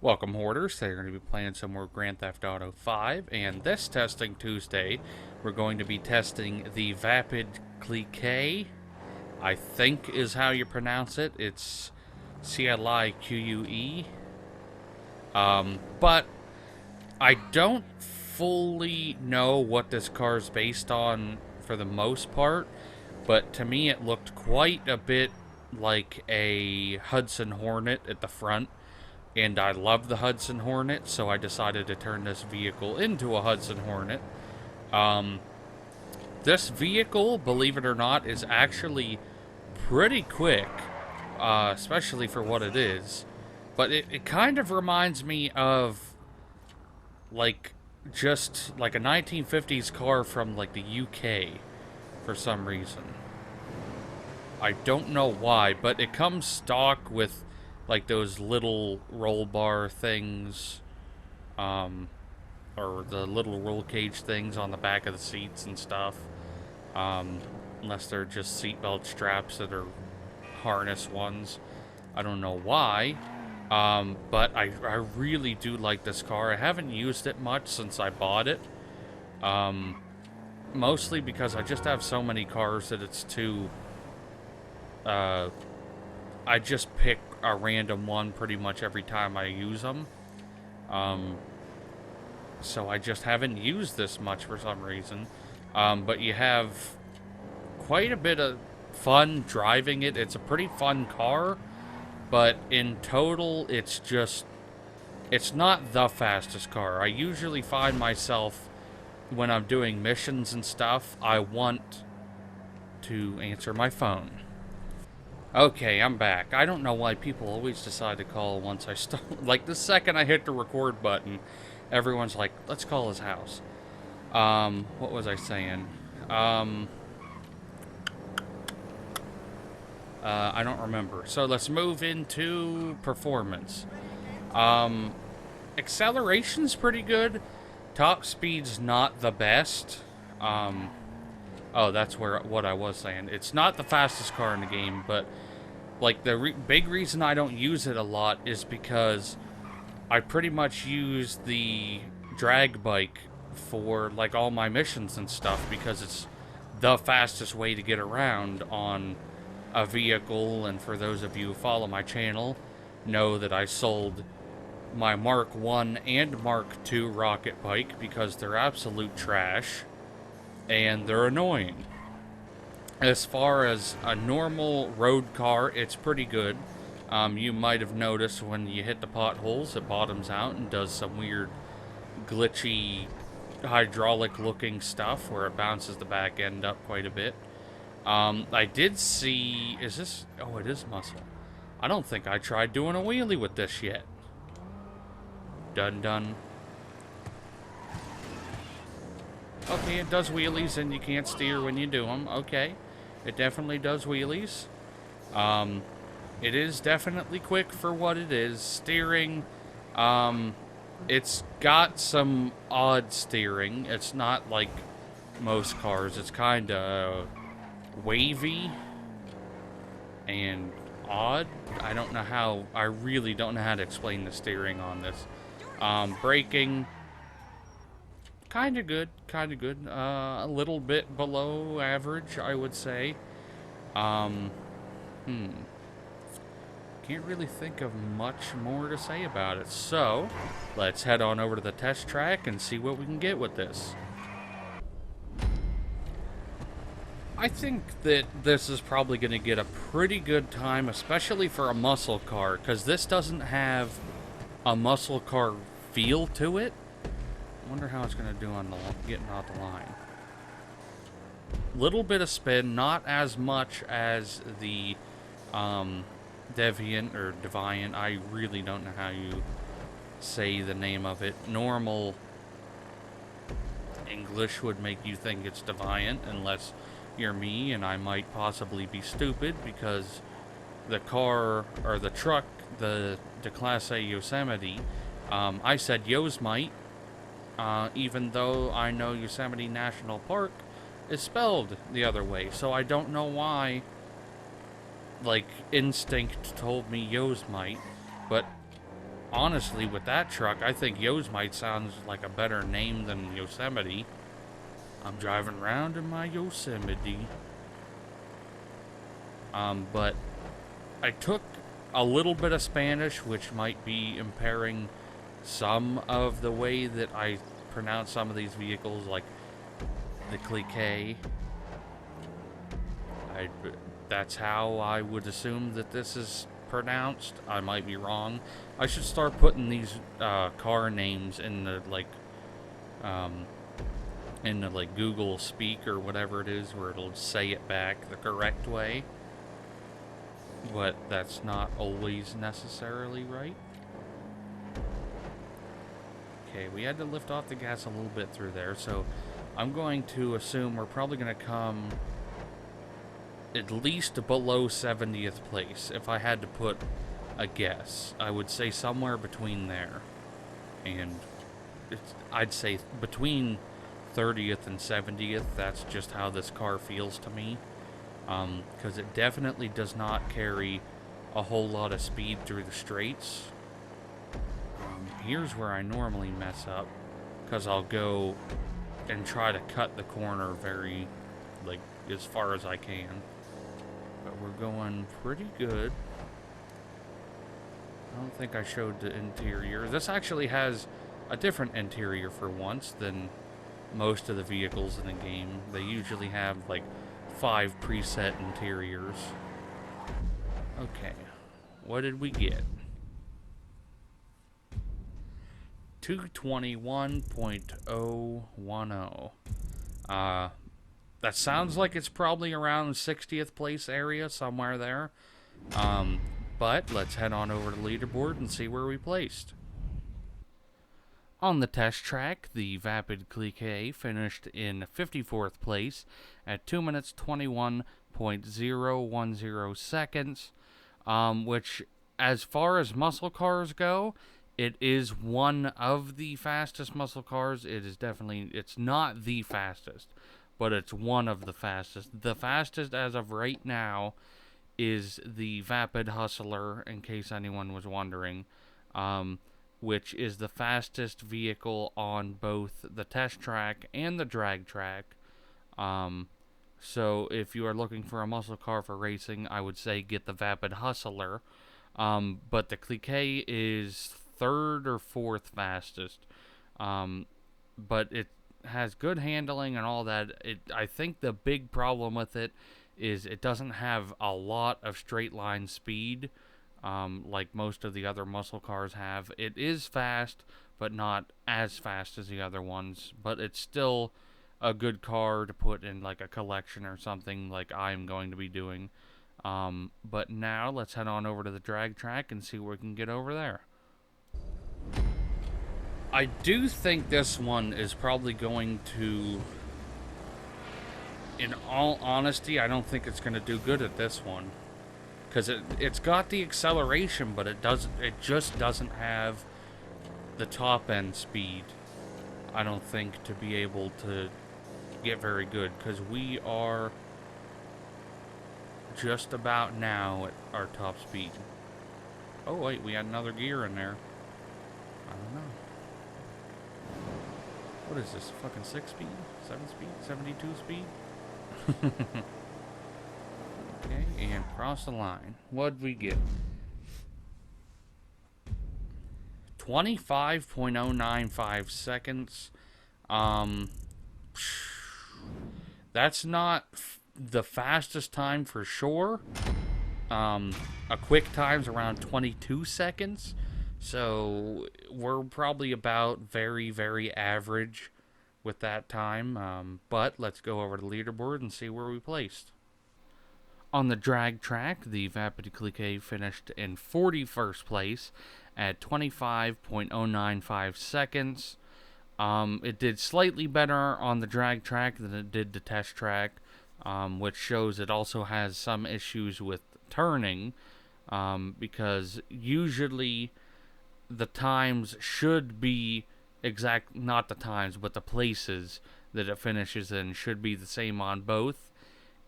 Welcome, Hoarders. Today we're going to be playing some more Grand Theft Auto 5, and this Testing Tuesday, we're going to be testing the Vapid Clique, I think is how you pronounce it. It's C-L-I-Q-U-E. But I don't fully know what this car is based on for the most part, but to me it looked quite a bit like a Hudson Hornet at the front. And I love the Hudson Hornet, so I decided to turn this vehicle into a Hudson Hornet. This vehicle, believe it or not, is actually pretty quick, especially for what it is. But it kind of reminds me of, like, just like a 1950s car from, like, the UK for some reason. I don't know why, but it comes stock with like those little roll bar things, or the little roll cage things on the back of the seats and stuff, unless they're just seatbelt straps that are harness ones. I don't know why, but I really do like this car. I haven't used it much since I bought it, mostly because I just have so many cars that it's too, I just pick a random one pretty much every time I use them. So I just haven't used this much for some reason. But you have quite a bit of fun driving it. It's a pretty fun car, but in total, it's not the fastest car. I usually find myself, when I'm doing missions and stuff, I want to answer my phone. Okay, I'm back. I don't know why people always decide to call once I start. Like, the second I hit the record button, everyone's like, let's call his house. What was I saying? I don't remember. So let's move into performance. Acceleration's pretty good. Top speed's not the best. Oh, that's what I was saying. It's not the fastest car in the game, but like the big reason I don't use it a lot is because I pretty much use the drag bike for like all my missions and stuff, because it's the fastest way to get around on a vehicle. And for those of you who follow my channel, know that I sold my Mark 1 and Mark 2 rocket bike because they're absolute trash. And they're annoying. As far as a normal road car, it's pretty good. You might have noticed when you hit the potholes, it bottoms out and does some weird glitchy hydraulic looking stuff where it bounces the back end up quite a bit. I did see, is this, oh, it is muscle. I don't think I tried doing a wheelie with this yet. Dun. Okay, it does wheelies and you can't steer when you do them. Okay, it definitely does wheelies. It is definitely quick for what it is. Steering, it's got some odd steering. It's not like most cars. It's kind of wavy and odd. I really don't know how to explain the steering on this. Braking, kind of good. A little bit below average, I would say. Can't really think of much more to say about it. So, let's head on over to the test track and see what we can get with this. I think that this is probably going to get a pretty good time, especially for a muscle car, because this doesn't have a muscle car feel to it. Wonder how it's going to do on the getting out the line. Little bit of spin, not as much as the Deviant or Deviant. I really don't know how you say the name of it. Normal English would make you think it's Deviant, unless you're me, and I might possibly be stupid because the car or the truck, the Class A Yosemite, I said Yosemite. even though I know Yosemite National Park is spelled the other way. So I don't know why, like, instinct told me Yosemite, but honestly, with that truck, I think Yosemite sounds like a better name than Yosemite. I'm driving around in my Yosemite. But I took a little bit of Spanish, which might be impairing some of the way that I pronounce some of these vehicles, like the Clique. That's how I would assume that this is pronounced. I might be wrong. I should start putting these car names in the Google Speak or whatever it is, where it'll say it back the correct way. But that's not always necessarily right. Okay, we had to lift off the gas a little bit through there, so I'm going to assume we're probably going to come at least below 70th place. If I had to put a guess, I would say somewhere between there. And I'd say between 30th and 70th. That's just how this car feels to me. Because it definitely does not carry a whole lot of speed through the straights. Here's where I normally mess up, because I'll go and try to cut the corner very, as far as I can. But we're going pretty good. I don't think I showed the interior. This actually has a different interior for once than most of the vehicles in the game. They usually have, 5 preset interiors. Okay. What did we get? 221.010. That sounds like it's probably around 60th place area, somewhere there. But let's head on over to the leaderboard and see where we placed. On the test track, the Vapid Clique finished in 54th place at 2 minutes 21.010 seconds, which, as far as muscle cars go, it is one of the fastest muscle cars. It's not the fastest, but it's one of the fastest. The fastest as of right now is the Vapid Hustler, in case anyone was wondering, which is the fastest vehicle on both the test track and the drag track. So if you are looking for a muscle car for racing, I would say get the Vapid Hustler. But the Clique is 3rd or 4th fastest. But it has good handling and all that. I think the big problem with it is it doesn't have a lot of straight line speed, like most of the other muscle cars have. It is fast, but not as fast as the other ones. But it's still a good car to put in a collection or something like I'm going to be doing. But now let's head on over to the drag track and see what we can get over there. I do think this one is probably going to, in all honesty, I don't think it's going to do good at this one. Because it's got the acceleration, but it just doesn't have the top end speed, I don't think, to be able to get very good. Because we are just about now at our top speed. Oh wait, we had another gear in there. I don't know. What is this, fucking 6 speed? 7 speed? 72 speed? Okay, and cross the line. What'd we get? 25.095 seconds. That's not the fastest time for sure. A quick time's around 22 seconds. So we're probably about very, very average with that time. But let's go over to the leaderboard and see where we placed. On the drag track, the Vapid Clique finished in 41st place at 25.095 seconds. It did slightly better on the drag track than it did the test track, which shows it also has some issues with turning, because usually the times should be not the times, but the places that it finishes in should be the same on both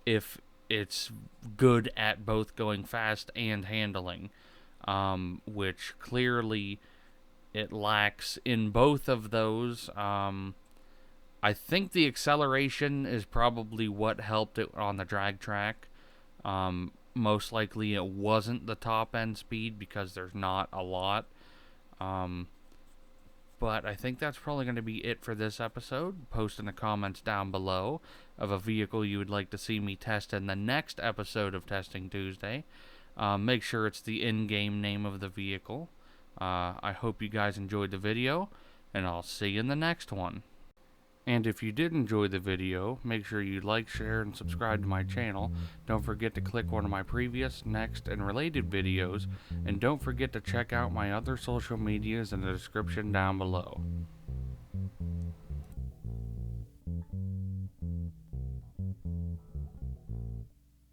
if it's good at both going fast and handling, which clearly it lacks in both of those. I think the acceleration is probably what helped it on the drag track. Most likely it wasn't the top end speed because there's not a lot. Um, but I think that's probably going to be it for this episode. Post in the comments down below of a vehicle you would like to see me test in the next episode of Testing Tuesday. Make sure it's the in-game name of the vehicle. I hope you guys enjoyed the video, and I'll see you in the next one. And if you did enjoy the video, make sure you like, share, and subscribe to my channel. Don't forget to click one of my previous, next, and related videos. And don't forget to check out my other social medias in the description down below.